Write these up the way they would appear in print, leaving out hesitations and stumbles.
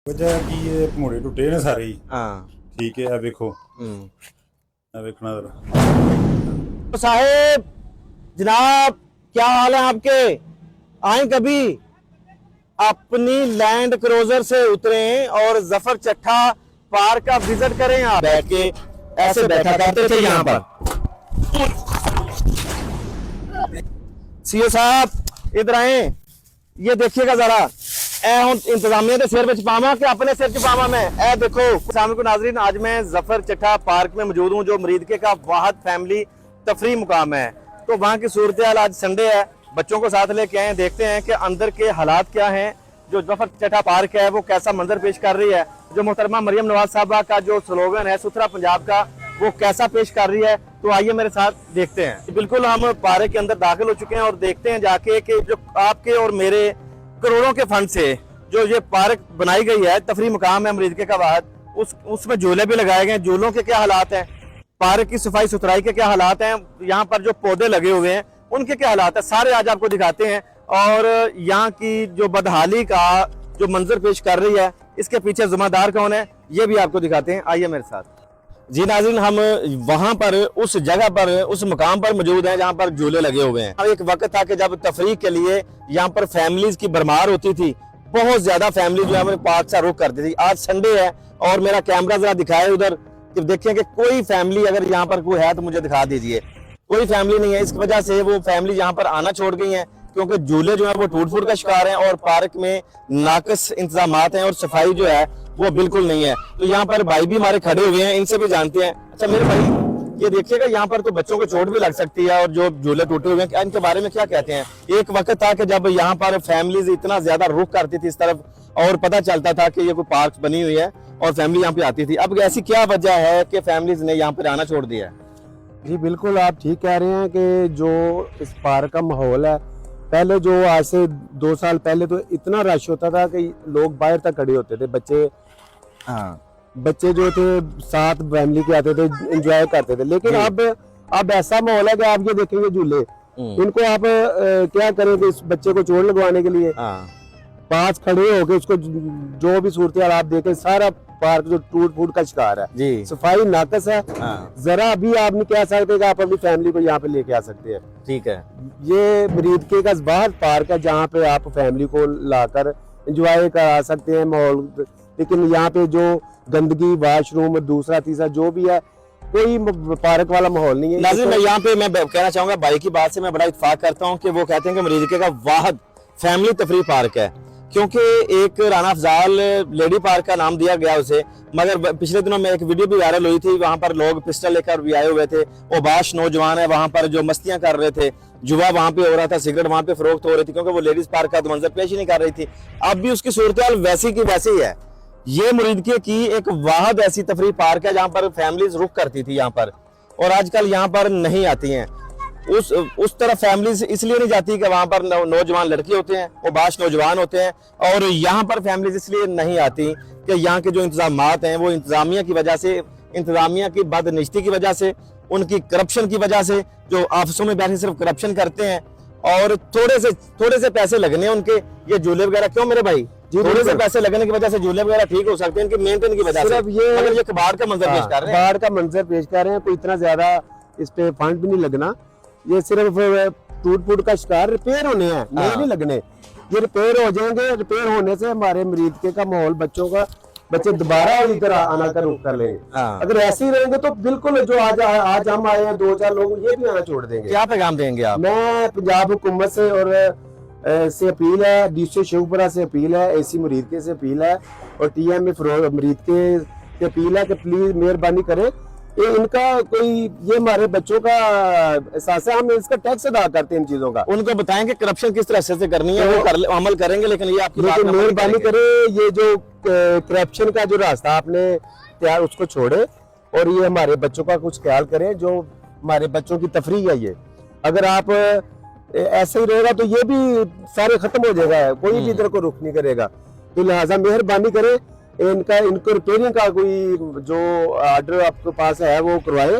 वजह की ये मोड़े टुटे ने सारे ही। हाँ। ठीक है, देखो देखना जरा। तो साहेब जनाब, क्या हाल है आपके? आए कभी अपनी लैंड क्रूजर से उतरें और जफर चट्टा पार्क का विजिट करें। आप बैठ के ऐसे बैठा करते थे यहाँ पर। सीओ साहब इधर आए, ये देखिएगा जरा। ए हूं इंतजामिया के सिर में छुपावा कि अपने सिर छुपावा मैं। ए देखो सामने को नाजरीन, आज मैं जफर चट्टा पार्क में मौजूद हूँ, जो मरीदके का वाहद फैमिली तफरी मुकाम है। तो वहाँ की सूरत हाल, आज संडे है, बच्चों को साथ लेके आए, देखते हैं कि अंदर के हालात क्या हैं। जो जफर चट्टा पार्क है वो कैसा मंजर पेश कर रही है। जो मोहतरमा मरियम नवाज साहबा का जो स्लोगन है सुथरा पंजाब का, वो कैसा पेश कर रही है। तो आइए मेरे साथ देखते हैं। बिल्कुल हम पार्क के अंदर दाखिल हो चुके हैं और देखते हैं जाके कि जो आपके और मेरे करोड़ों के फंड से जो ये पार्क बनाई गई है, तफरी मुकाम है मरीदके का वाहद, उसमें झूले भी लगाए गए हैं। झूलों के क्या हालात हैं, पार्क की सफाई सुथराई के क्या हालात हैं, यहाँ पर जो पौधे लगे हुए हैं उनके क्या हालात है, सारे आज आपको दिखाते हैं। और यहाँ की जो बदहाली का जो मंजर पेश कर रही है, इसके पीछे जिम्मेदार कौन है, ये भी आपको दिखाते हैं। आइए मेरे साथ। जी नाज़रीन, हम वहां पर उस जगह पर उस मुकाम पर मौजूद हैं जहां पर झूले लगे हुए हैं। एक वक्त था कि जब तफरीह के लिए यहाँ पर फैमिलीज की भरमार होती थी, बहुत ज्यादा फैमिली जो है हमारे पार्क से रुख करती थी। आज संडे है और मेरा कैमरा जरा दिखाए उधर कि देखें कि कोई फैमिली अगर यहाँ पर कोई है तो मुझे दिखा दीजिए। कोई फैमिली नहीं है। इस वजह से वो फैमिली यहाँ पर आना छोड़ गई है, क्योंकि झूले जो है वो टूट फूट का शिकार हैं और पार्क में नाकस इंतजामात हैं और सफाई जो है वो बिल्कुल नहीं है। तो यहाँ पर भाई भी हमारे खड़े हुए हैं, इनसे भी जानते हैं। अच्छा मेरे भाई, ये देखिएगा यहाँ पर तो बच्चों को चोट भी लग सकती है और जो झूले टूटे हुए हैं इनके बारे में क्या कहते हैं? एक वक्त था कि जब यहाँ पर फैमिलीज इतना ज्यादा रुख करती थी इस तरफ और पता चलता था कि ये कोई पार्क बनी हुई है और फैमिली यहाँ पे आती थी। अब ऐसी क्या वजह है कि फैमिलीज ने यहाँ पर आना छोड़ दिया है? जी बिल्कुल, आप ठीक कह रहे हैं कि जो इस पार्क का माहौल है, पहले जो आज से 2 साल पहले तो इतना रश होता था कि लोग बाहर तक खड़े होते थे। बच्चे जो थे साथ फैमिली के आते थे, एंजॉय करते थे। लेकिन अब ऐसा माहौल है कि आप ये देखेंगे झूले, इनको आप क्या करें कि इस बच्चे को चोट लगवाने के लिए पास खड़े होके उसको जो भी सूरत हाल आप देखें, सारा पार्क जो टूट फूट का शिकार है जी। सफाई नाकस है। जरा भी आप नहीं कह सकते कि आप अपनी फैमिली को यहाँ पे लेके आ सकते हैं। ठीक है, ये मरीदके का बाहर पार्क है जहाँ पे आप फैमिली को लाकर एंजॉय करा सकते हैं माहौल। लेकिन यहाँ पे जो गंदगी, वाशरूम, दूसरा तीसरा जो भी है, कोई पार्क वाला माहौल नहीं है। नाज़रीन, मैं यहाँ पे मैं कहना चाहूंगा, भाई की बात से मैं बड़ा इत्तेफाक करता हूँ कि वो कहते हैं कि मरीदके का वाहद फैमिली तफरी पार्क है, क्योंकि एक राना अफजाल लेडी पार्क का नाम दिया गया उसे। मगर पिछले दिनों में एक वीडियो भी वायरल हुई थी, वहां पर लोग पिस्टल लेकर भी आए हुए थे। ओबाश नौजवान है वहां पर जो मस्तियां कर रहे थे, जुआ वहां पे हो रहा था, सिगरेट वहां पे फरोख्त हो रही थी, क्योंकि वो लेडीज पार्क का तो मंजर पेश ही नहीं कर रही थी। अब भी उसकी सूरत हाल वैसी की वैसी ही है। ये मरीदके की एक वाहद ऐसी तफरी पार्क है जहाँ पर फैमिलीज रुख करती थी यहाँ पर, और आजकल यहाँ पर नहीं आती हैं। उस तरफ फैमिलीज इसलिए नहीं जाती कि वहां पर नौजवान लड़के होते हैं, वो बाश नौजवान होते हैं, और यहाँ पर फैमिलीज इसलिए नहीं आती कि यहाँ के जो इंतजामात हैं वो इंतजामिया की वजह से, इंतजामिया की बदनिश्ती की वजह से, उनकी करप्शन की वजह से, जो ऑफिसों में बैठे सिर्फ करप्शन करते हैं और थोड़े से पैसे लगने उनके। ये झूले वगैरह क्यों मेरे भाई, थोड़े से पैसे लगने की वजह से झूले वगैरह ठीक हो सकते हैं, इनकी मेंटेन की वजह से। ये कबाड़ का मंजर पेश कर रहे हैं, कबाड़ का मंजर पेश कर रहे हैं। कोई इतना ज्यादा इस पे फंड भी नहीं लगना, ये सिर्फ टूट फूट का शिकार रिपेयर होने हैं, नहीं लगने। ये रिपेयर हो जाएंगे, रिपेयर होने से हमारे मरीदके का माहौल, बच्चे दोबारा इधर आना कर रुक कर लेंगे। अगर ऐसे ही रहेंगे तो बिल्कुल जो आज हम आए हैं 2-4 लोग, ये भी आना छोड़ देंगे। क्या पैगाम देंगे आप? मैं पंजाब हुकूमत से और से अपील है, डीसी शिवपुरा से अपील है, एसी मरीदके से अपील है और टीएमए मरीदके से अपील है कि प्लीज मेहरबानी करें, इनका कोई, ये हमारे बच्चों का एहसास है, हम इसका टैक्स अदा करते हैं इन चीजों का। उनको बताएं कि करप्शन किस तरह से करनी है, वो अमल करेंगे। लेकिन ये आपकी बात मेहरबानी करें, ये जो करप्शन का जो रास्ता आपने तैयार उसको छोड़े और ये हमारे बच्चों का कुछ ख्याल करें, जो हमारे बच्चों की तफरीह है। ये अगर आप ऐसे ही रहेगा तो ये भी सारे खत्म हो जाएगा, कोई भी इधर को रुख नहीं करेगा। तो लिहाजा मेहरबानी करें, इनको रिपेयरिंग का कोई जो ऑर्डर आपके पास है वो करवाए,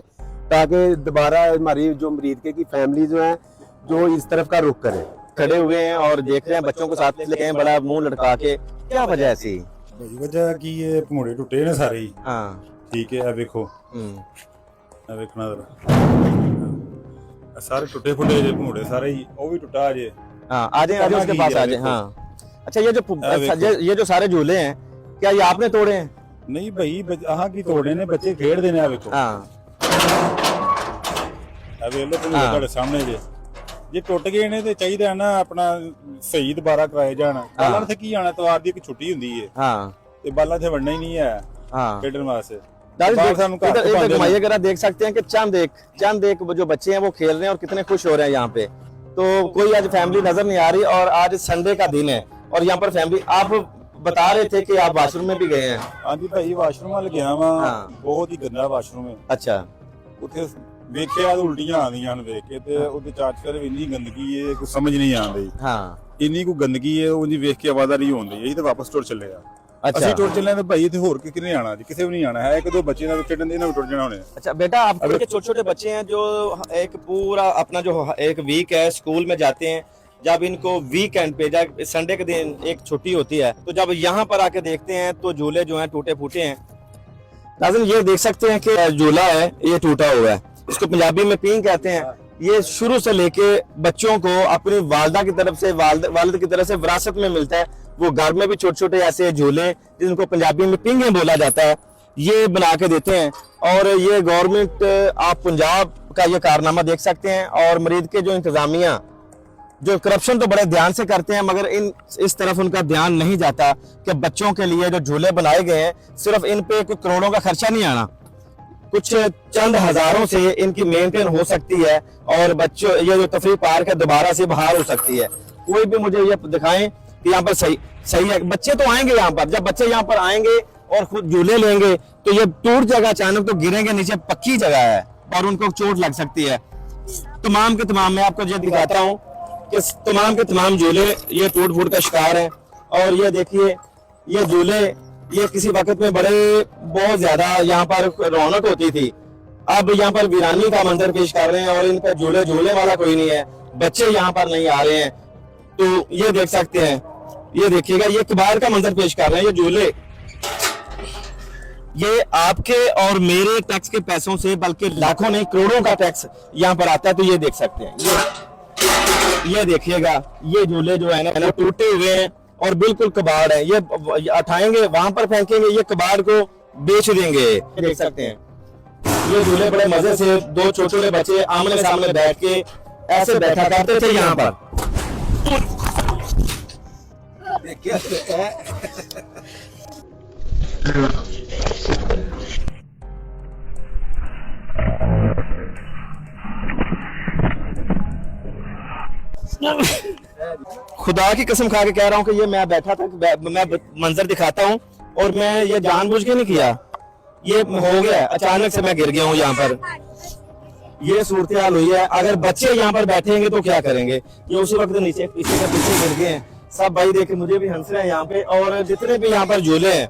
ताकि दोबारा हमारी जो मरीदके की फैमिली जो है जो इस तरफ का रुख करें। खड़े हुए हैं और देख रहे हैं बच्चों को साथ लेके, बड़ा मुंह लटका के, क्या वजह ऐसी? ਭਾਈ ਵਜ੍ਹਾ ਕੀ ਇਹ ਭਮੋੜੇ ਟੁੱਟੇ ਨੇ ਸਾਰੇ ਹੀ। हाँ ਠੀਕ ਹੈ, ਆ ਵੇਖੋ, ਆ ਵੇਖਣਾ ਜ਼ਰਾ, ਆਹ ਸਾਰੇ ਟੁੱਟੇ ਫੁੱਟੇ ਜੇ ਭਮੋੜੇ ਸਾਰੇ ही, ਉਹ ਵੀ ਟੁੱਟਾ ਜੇ। हाँ आ जाए उसके पास आ जाए। हाँ अच्छा, ये जो सारे झूले हैं क्या ये आपने तोड़े हैं? ਨਹੀਂ ਭਾਈ ਆਹ ਕੀ ਤੋੜੇ ਨੇ, ਬੱਚੇ ਖੇਡਦੇ ਨੇ, ਆ ਵੇਖੋ, हाँ ਆ ਵੇਖ ਲਓ ਭਮੋੜੇ ਤੁਹਾਡੇ ਸਾਹਮਣੇ ਜੇ। ਜੇ ਟੁੱਟ ਗਏ ਨੇ ਤੇ ਚਾਹੀਦਾ ਨਾ ਆਪਣਾ ਸਹੀ ਦੁਬਾਰਾ ਕਰਾਏ ਜਾਣ। ਬਾਲਾਂ ਤੇ ਕੀ ਆਣਾ, ਤਵਾਰ ਦੀ ਇੱਕ ਛੁੱਟੀ ਹੁੰਦੀ ਹੈ हाँ ਤੇ ਬਾਲਾਂ ਤੇ ਵੜਨਾ ਹੀ ਨਹੀਂ ਹੈ हाँ। ਖੇਡਣ ਵਾਸਤੇ। इधर घुमाइए जरा, देख सकते हैं कि चंद एक वो जो बच्चे हैं वो खेल रहे हैं और कितने खुश हो रहे हैं यहाँ पे। तो कोई आज फैमिली नजर नहीं आ रही और आज संडे का दिन है और यहाँ पर फैमिली, आप बता रहे थे कि आप वाशरूम में भी गए हैं। हाँ जी भाई, वाशरूम वाल गया वा, बहुत ही गंदा वाशरूम है। अच्छा, ਉੱਥੇ ਵੇਖਿਆ ਤਾਂ ਉਲਟੀਆਂ ਆਉਂਦੀਆਂ ਹਨ ਵੇਖ ਕੇ, ਤੇ ਉਹਦੇ ਚਾਰਜ ਕਰ ਇੰਨੀ ਗੰਦਗੀ ਹੈ ਕੁਝ ਸਮਝ ਨਹੀਂ ਆਉਂਦੀ। हाँ ਇੰਨੀ ਕੋ ਗੰਦਗੀ ਹੈ, ਉਹ ਜੀ ਵੇਖ ਕੇ ਆਵਾਜ਼ਾਂ ਨਹੀਂ ਆਉਂਦੀ। ਇਹ ਤਾਂ ਵਾਪਸ ਟੁਰ ਚੱਲੇ ਆ। अच्छा ਅਸੀਂ ਟੁਰ ਚੱਲੇ ਤਾਂ ਭਾਈ ਇੱਥੇ ਹੋਰ ਕਿਨੇ ਆਣਾ ਜੀ, ਕਿਸੇ ਵੀ ਨਹੀਂ ਆਣਾ ਹੈ। ਇੱਕ ਦੋ ਬੱਚੇ ਨਾਲ ਖੇਡਣ ਦੇ ਇਹਨਾਂ ਵੀ ਟੁਰ ਜਾਣਾ ਹੋਣੇ। अच्छा बेटा, आप छोटे छोटे बच्चे हैं जो एक पूरा अपना जो एक वीक है स्कूल में जाते हैं, जब इनको वीकेंड पे, जब संडे के दिन एक छुट्टी होती है, तो जब यहाँ पर आके देखते हैं तो झूले जो हैं टूटे फूटे हैं। नाज़रीन ये देख सकते हैं कि झूला है ये टूटा हुआ है, इसको पंजाबी में पींग कहते हैं। ये शुरू से लेके बच्चों को अपनी वालदा की तरफ से, वालिद की तरफ से विरासत में मिलता है। वो घर में भी छोटे छोटे ऐसे झूले जिनको पंजाबी में पींगे बोला जाता है, ये बना के देते हैं। और ये गवर्नमेंट, आप पंजाब का ये कारनामा देख सकते हैं। और मरीद के जो इंतजामिया जो करप्शन तो बड़े ध्यान से करते हैं, मगर इस तरफ उनका ध्यान नहीं जाता कि बच्चों के लिए जो झूले बनाए गए हैं, सिर्फ इन पे कोई करोड़ों का खर्चा नहीं आना, कुछ चंद हजारों से इनकी मेंटेन हो सकती है और बच्चों ये जो तफरीह पार्क है दोबारा से बहाल हो सकती है। कोई भी मुझे ये दिखाएं कि यहाँ पर सही है। बच्चे तो आएंगे यहाँ पर, जब बच्चे यहाँ पर आएंगे और खुद झूले लेंगे तो ये टूट जाएगा, अचानक तो गिरेंगे नीचे, पक्की जगह है और उनको चोट लग सकती है। तमाम के तमाम मैं आपको ये दिखाता हूँ कि तमाम के तमाम झूले ये टूट फूट का शिकार है। और ये देखिए, ये झूले ये किसी वक्त में बड़े बहुत ज्यादा यहाँ पर रौनक होती थी, अब यहाँ पर वीरानी का मंजर पेश कर रहे हैं और इन पर झूले वाला कोई नहीं है, बच्चे यहाँ पर नहीं आ रहे हैं। तो ये देख सकते हैं, ये देखिएगा, ये कबाड़ का मंजर पेश कर रहे हैं। ये झूले ये आपके और मेरे टैक्स के पैसों से, बल्कि लाखों नहीं करोड़ों का टैक्स यहाँ पर आता है। तो ये देख सकते हैं, ये देखिएगा, ये झूले जो है ना टूटे हुए हैं और बिल्कुल कबाड़ है। ये उठाएंगे वहां पर फेंकेंगे, ये कबाड़ को बेच देंगे। देख सकते हैं, ये झूले बड़े मजे से दो छोटे छोटे बच्चे आमने सामने बैठ के ऐसे बैठा करते थे यहाँ पर। खुदा की कसम खा के कह रहा हूँ कि ये मैं बैठा था, मैं मंजर दिखाता हूँ और मैं ये जानबूझ के नहीं किया, ये हो गया अचानक से मैं गिर गया हूँ यहाँ पर। ये सूरत हाल हुई है। अगर बच्चे यहाँ पर बैठेंगे तो क्या करेंगे? ये उसी वक्त नीचे पीछे से पीछे गिर गए हैं। सब भाई देखे मुझे भी हंस रहे हैं यहाँ पे। और जितने भी यहाँ पर झूले हैं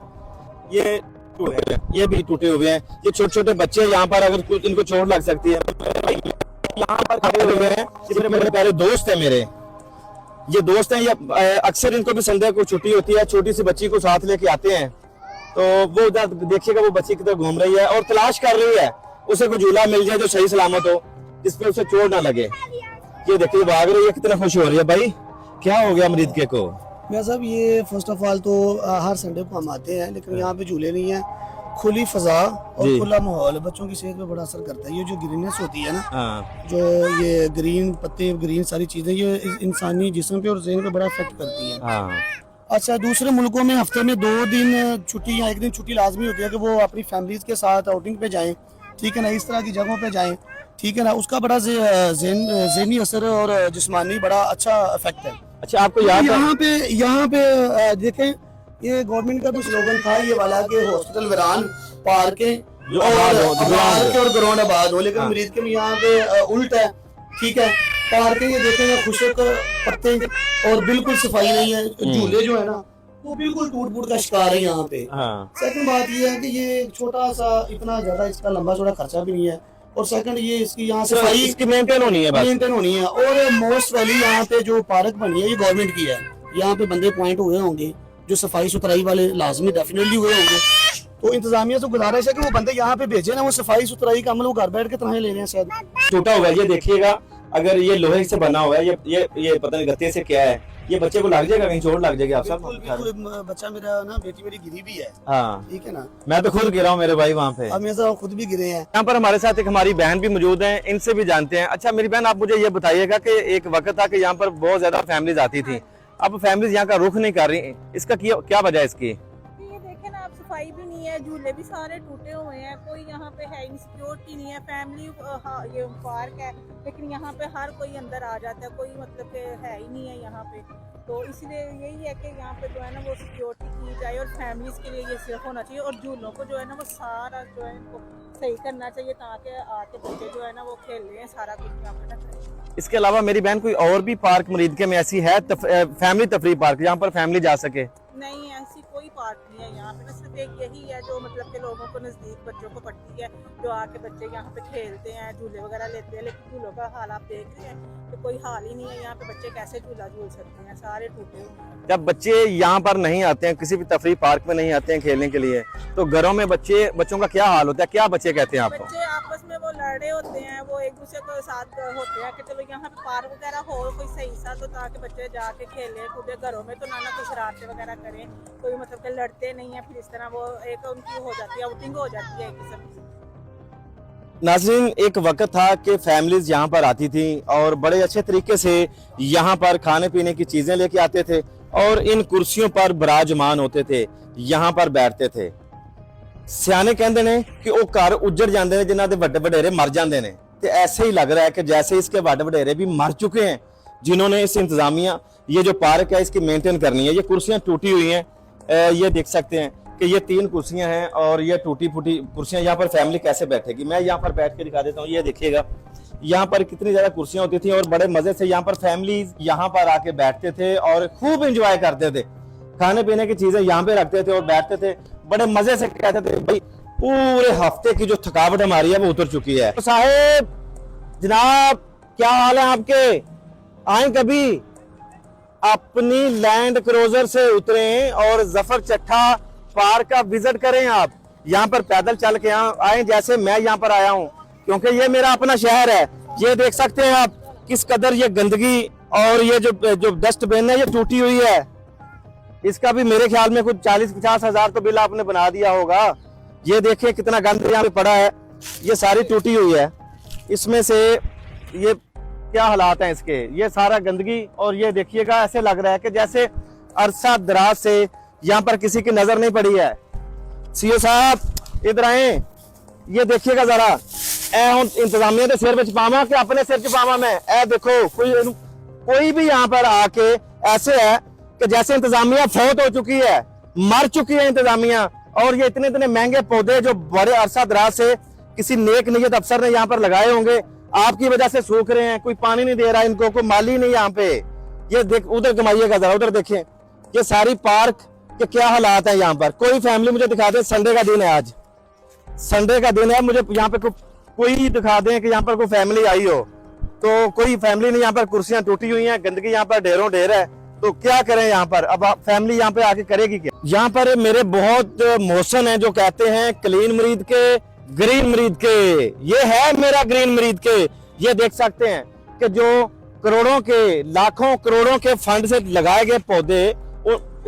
ये भी टूटे हुए हैं। ये छोटे छोटे बच्चे यहाँ पर, अगर कुछ इनको चोट लग सकती है। यहाँ पर खड़े हुए हैं, ये मेरे प्यारे दोस्त है, मेरे ये दोस्त हैं। ये अक्सर इनको भी संडे को छुट्टी होती है, छोटी सी बच्ची को साथ लेके आते हैं। तो वो देखिएगा, वो बच्ची किधर घूम रही है और तलाश कर रही है उसे कोई झूला मिल जाए जो सही सलामत हो, जिसपे उसे चोट ना लगे। ये देखिए भाग रही है, कितना खुश हो रही है। भाई क्या हो गया मरीद के को? मैं साहब, ये फर्स्ट ऑफ ऑल तो हर संडे को हम आते हैं, लेकिन यहाँ पे झूले नहीं है। खुली फजा और खुला माहौल बच्चों की सेहत पे बड़ा असर करता है। ये जो ग्रीननेस होती है ना, जो ये ग्रीन पत्ते, ग्रीन सारी चीजें, ये इंसानी जिस्म पे और ज़हन पे बड़ा इफेक्ट करती है। अच्छा, दूसरे मुल्कों में हफ्ते में 2 दिन छुट्टी या 1 दिन छुट्टी लाजमी होती है कि वो अपनी फैमिलीज के साथ आउटिंग पे जाएं, ठीक है ना, इस तरह की जगहों पे जाएं, ठीक है ना। उसका बड़ा ज़हनी असर और जिस्मानी बड़ा अच्छा इफेक्ट है। अच्छा, आपको याद है यहाँ पे देखें, ये गवर्नमेंट का भी स्लोगन था ये वाला कि हॉस्पिटल वीरान, पार्कें और ग्राउंड आबाद हो, लेकिन मरीज के यहाँ पे उल्ट है, ठीक है। पार्कें ये देखेंगे खुशक पत्ते और बिल्कुल सफाई नहीं है। झूले जो है ना वो बिल्कुल टूट फूट का शिकार है यहाँ पे। सेकंड बात ये है कि ये छोटा सा, इतना ज्यादा इसका लंबा चौड़ा खर्चा भी नहीं है। और सेकंड ये इसकी यहाँ सफाई इसकी मेंटेन होनी है और मोस्ट वैली यहाँ पे जो पार्क बनी है ये गवर्नमेंट की है। यहाँ पे बंदे पॉइंट हुए होंगे, जो सफाई सुथराई वाले लाजमी डेफिनेटली हुए होंगे। तो इंतजामिया से गुजारिश है कि वो बंदे यहाँ पे भेजे ना, वो सफाई सुथराई का अमल वो घर बैठ के तनख्वाह ले रहे हैं शायद। टूटा हुआ है, ये देखिएगा, अगर ये लोहे से बना हुआ है, ये पता नहीं गत्ते से क्या है, ये बच्चे को लग जाएगा, कहीं चोट लग जाएगी। आप बिल्कुल, सब बिल्कुल, बच्चा मेरा ना, बेटी मेरी गिरी भी है। हाँ, ठीक है ना, मैं तो खुद गिरा हूँ मेरे भाई वहाँ पे। अब मेरे साथ खुद भी गिरे हैं। यहाँ पर हमारे साथ एक हमारी बहन भी मौजूद है, इनसे भी जानते हैं। अच्छा मेरी बहन, आप मुझे ये बताइएगा कि एक वक्त था कि यहाँ पर बहुत ज्यादा फैमिलीज आती थी, अब फैमिलीज यहाँ का रुख नहीं कर रही, इसका क्या वजह है इसकी? ये देखें ना आप, सफाई भी नहीं है, झूले भी सारे टूटे हुए हैं, कोई यहाँ पे है नहीं, सिक्योरिटी नहीं है। फैमिली ये पार्क है लेकिन यहाँ पे हर कोई अंदर आ जाता है, कोई मतलब के है ही नहीं है यहाँ पे। तो इसलिए यही है कि यहाँ पे जो है ना वो सिक्योरिटी की जाए और फैमिलीज के लिए ये सिर्फ होना चाहिए, और झूलों को जो है ना वो सारा जो है इनको सही करना चाहिए ताकि आके बच्चे जो है ना वो खेल लें, सारा कुछ यहाँ पे ना करें। इसके अलावा मेरी बहन कोई और भी पार्क मरीदके में ऐसी है फैमिली तफरी पार्क जहाँ पर फैमिली जा सके? नहीं, ऐसी कोई पार्क नहीं है यहाँ पे ना, सिर्फ एक यही है जो मतलब के लोगों को नज़दीक बच्चों को पड़ती है, जो आके बच्चे यहाँ पे खेलते हैं, झूले वगैरह लेते हैं। लेकिन झूलों का हाल आप देख रहे हैं तो कोई हाल ही नहीं है यहाँ पे, बच्चे कैसे झूला झूल सकते हैं, सारे टूटे हुए हैं। जब बच्चे यहाँ पर नहीं आते हैं, किसी भी तफरी पार्क में नहीं आते हैं खेलने के लिए, तो घरों में बच्चों का क्या हाल होता है? क्या बच्चे कहते हैं आपको? बच्चे आपस में वो लड़े होते हैं, वो एक दूसरे के साथ होते हैं कि चलो यहाँ पे पार्क वगैरह हो कोई सही सा, तो ताकि बच्चे जाके खेले कूदे। घरों में तो ना कोई शरारतें वगैरह करें, कोई मतलब के लड़ते नहीं है, फिर इस तरह वो एक उनकी हो जाती है, आउटिंग हो जाती है एक किस्म की। नाज़रीन, एक वक्त था कि फैमिलीज यहाँ पर आती थी और बड़े अच्छे तरीके से यहाँ पर खाने पीने की चीजें लेके आते थे और इन कुर्सियों पर विराजमान होते थे, यहाँ पर बैठते थे। सियाने कहते ने कि वो घर उजड़ जाते हैं जिन्हों के वड्डे वडेरे मर जाते हैं, तो ऐसे ही लग रहा है कि जैसे इसके वड्डे वडेरे भी मर चुके हैं, जिन्होंने इस इंतजामिया ये जो पार्क है इसकी मेंटेन करनी है। ये कुर्सियां टूटी हुई हैं, ये देख सकते हैं कि ये 3 कुर्सियां हैं और ये टूटी फूटी कुर्सियां, यहाँ पर फैमिली कैसे बैठेगी? मैं यहाँ पर बैठ के दिखा देता हूँ। ये देखिएगा यहाँ पर कितनी ज्यादा कुर्सियां होती थी और बड़े मजे से यहाँ पर फैमिली यहाँ पर आके बैठते थे और खूब एंजॉय करते थे, खाने पीने की चीजें यहाँ पे रखते थे और बैठते थे, बड़े मजे से कहते थे भाई पूरे हफ्ते की जो थकावट हमारी है वो उतर चुकी है। तो साहेब जनाब, क्या हाल है आपके? आए कभी अपनी लैंड क्रूजर से उतरें और जफर चट्टा पार्क का विजिट करें। आप यहाँ पर पैदल चल के आए जैसे मैं यहाँ पर आया हूँ, क्योंकि ये मेरा अपना शहर है। ये देख सकते हैं आप किस कदर ये गंदगी और ये जो डस्टबिन है ये टूटी हुई है। इसका भी मेरे ख्याल में कुछ 40-50 हजार तो बिल आपने बना दिया होगा। ये देखिए कितना गंद यहाँ पे पड़ा है, ये सारी टूटी हुई है। इसमें से ये क्या हालात हैं इसके, ये सारा गंदगी, और ये देखिएगा ऐसे लग रहा है कि जैसे अरसा दराज से यहाँ पर किसी की नजर नहीं पड़ी है। सीओ साहब इधर आए, ये देखिएगा जरा, ए हूं इंतजामिया के सिर विच पावा कि अपने सिर च पावा मैं? ए देखो कोई भी यहाँ पर आके ऐसे है कि जैसे इंतजामिया फौत हो चुकी है, मर चुकी है इंतजामिया। और ये इतने इतने महंगे पौधे जो बड़े अरसा दराज से किसी नेक नियत अफसर ने यहाँ पर लगाए होंगे, आपकी वजह से सूख रहे हैं, कोई पानी नहीं दे रहा इनको, कोई माली नहीं यहाँ पे। ये देख उधर घुमाइएगा जरा, उधर देखें ये सारी पार्क के क्या हालात है यहाँ पर। कोई फैमिली मुझे दिखा दे, संडे का दिन है, आज संडे का दिन है, मुझे यहाँ पे कोई दिखा दे कि यहाँ पर कोई फैमिली आई हो। तो कोई फैमिली नहीं, यहाँ पर कुर्सियां टूटी हुई हैं, गंदगी यहाँ पर ढेरों ढेर है। तो क्या करें यहाँ पर? अब फैमिली यहाँ पे आके करेगी क्या? यहाँ पर मेरे बहुत मोहसन है जो कहते हैं क्लीन मरीद के, ग्रीन मरीद के। ये है मेरा ग्रीन मरीद के। ये देख सकते हैं कि जो करोड़ों के, लाखों करोड़ों के फंड से लगाए गए पौधे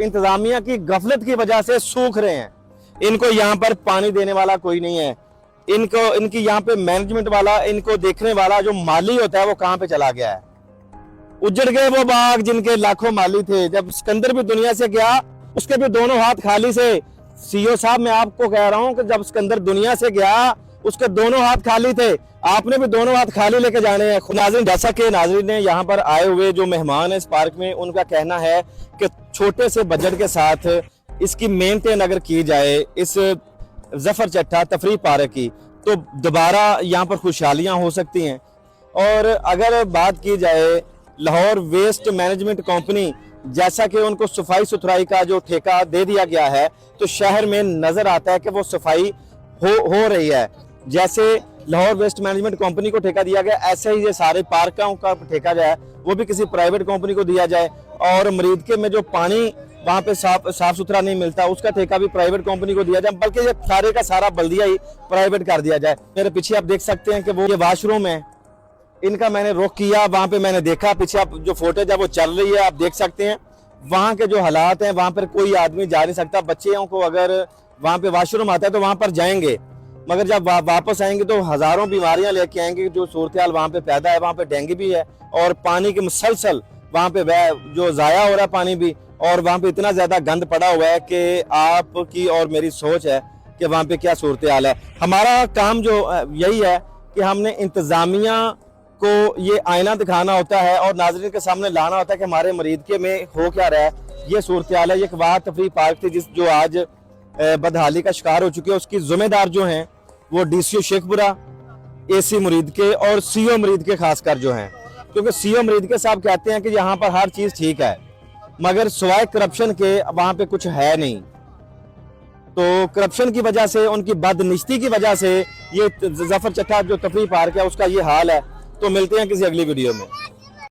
इंतजामिया की गफलत की वजह से सूख रहे हैं। इनको यहाँ पर पानी देने वाला कोई नहीं है, इनकी यहाँ पे मैनेजमेंट वाला, इनको देखने वाला जो माली होता है वो कहाँ पे चला गया है? उजड़ गए वो बाग जिनके लाखों माली थे। जब सिकंदर भी दुनिया से गया उसके भी दोनों हाथ खाली से। सीओ साहब मैं आपको कह रहा हूं कि जब सिकंदर दुनिया से गया उसके दोनों हाथ खाली थे, आपने भी दोनों हाथ खाली लेके जाने हैं। नाज़रीन, जैसा कि नाज़रीन ने यहाँ पर आए हुए जो मेहमान है इस पार्क में, उनका कहना है कि छोटे से बजट के साथ इसकी मेंटेन अगर की जाए इस जफर चट्टा तफरी पार्क की, तो दोबारा यहाँ पर खुशहालियाँ हो सकती हैं। और अगर बात की जाए लाहौर वेस्ट मैनेजमेंट कंपनी, जैसा कि उनको सफाई सुथराई का जो ठेका दे दिया गया है, तो शहर में नजर आता है कि वो सफाई हो रही है। जैसे लाहौर वेस्ट मैनेजमेंट कंपनी को ठेका दिया गया, ऐसे ही ये सारे पार्कों का ठेका जो है वो भी किसी प्राइवेट कंपनी को दिया जाए। और मरीदके में जो पानी वहाँ पे साफ सुथरा नहीं मिलता, उसका ठेका भी प्राइवेट कंपनी को दिया जाए, बल्कि ये सारे का सारा बल्दिया ही प्राइवेट कर दिया जाए। मेरे पीछे आप देख सकते हैं कि वो ये वॉशरूम है, इनका मैंने रुख किया, वहाँ पे मैंने देखा, पीछे आप जो फुटेज है वो चल रही है, आप देख सकते हैं वहाँ के जो हालात हैं। वहाँ पर कोई आदमी जा नहीं सकता, बच्चों को अगर वहाँ पे वॉशरूम आता है तो वहाँ पर जाएंगे, मगर जब वापस आएंगे तो हजारों बीमारियां लेके आएंगे। जो सूरत हाल वहाँ पे पैदा है, वहाँ पे डेंगू भी है, और पानी के मुसलसल वहाँ पे जो जाया हो रहा है पानी भी, और वहाँ पे इतना ज्यादा गंद पड़ा हुआ है कि आपकी और मेरी सोच है कि वहाँ पे क्या सूरत हाल है। हमारा काम जो यही है कि हमने इंतजामिया को ये आईना दिखाना होता है और नाज़रीन के सामने लाना होता है कि हमारे मरीज के में हो क्या रहा है, ये सूरत हाल है। ये एक वाह तफरी पार्क थी जो आज बदहाली का शिकार हो चुकी है। उसकी जिम्मेदार जो हैं वो DCO शेखपुरा, AC मुरीद के और CO मुरीद के खासकर जो हैं, क्योंकि CO मुरीद के साहब कहते हैं कि यहाँ पर हर चीज ठीक है, मगर सिवाय करप्शन के वहाँ पे कुछ है नहीं। तो करप्शन की वजह से, उनकी बदनिश्ती की वजह से ये जफर चट्टा जो तफरी पार्क है उसका ये हाल है। तो मिलते हैं किसी अगली वीडियो में।